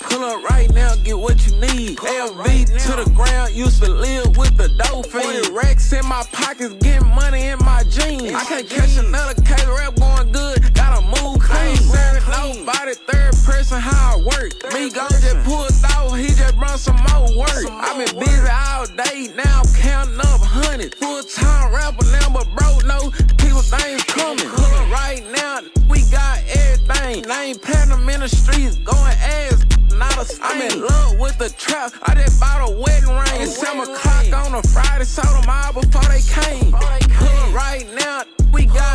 Pull up right now, get what you need. LV to the ground, used to live with the dough fiend. 40 racks in my pockets, getting money in my jeans. I can't catch another case, rap going good, gotta move clean. I ain't serving nobody, third person, how I work. Me go just pulled out, he just brought some more work. I been busy all day, now I'm counting up hundreds. Full-time rapper now, but bro, no, people things coming. Pull up right now, we got everything. Name platinum in the streets, going ass. I'm in love with the trap. I just bought a wedding ring. It's 7 o'clock on a Friday, sold them all before they came. Pull up right now.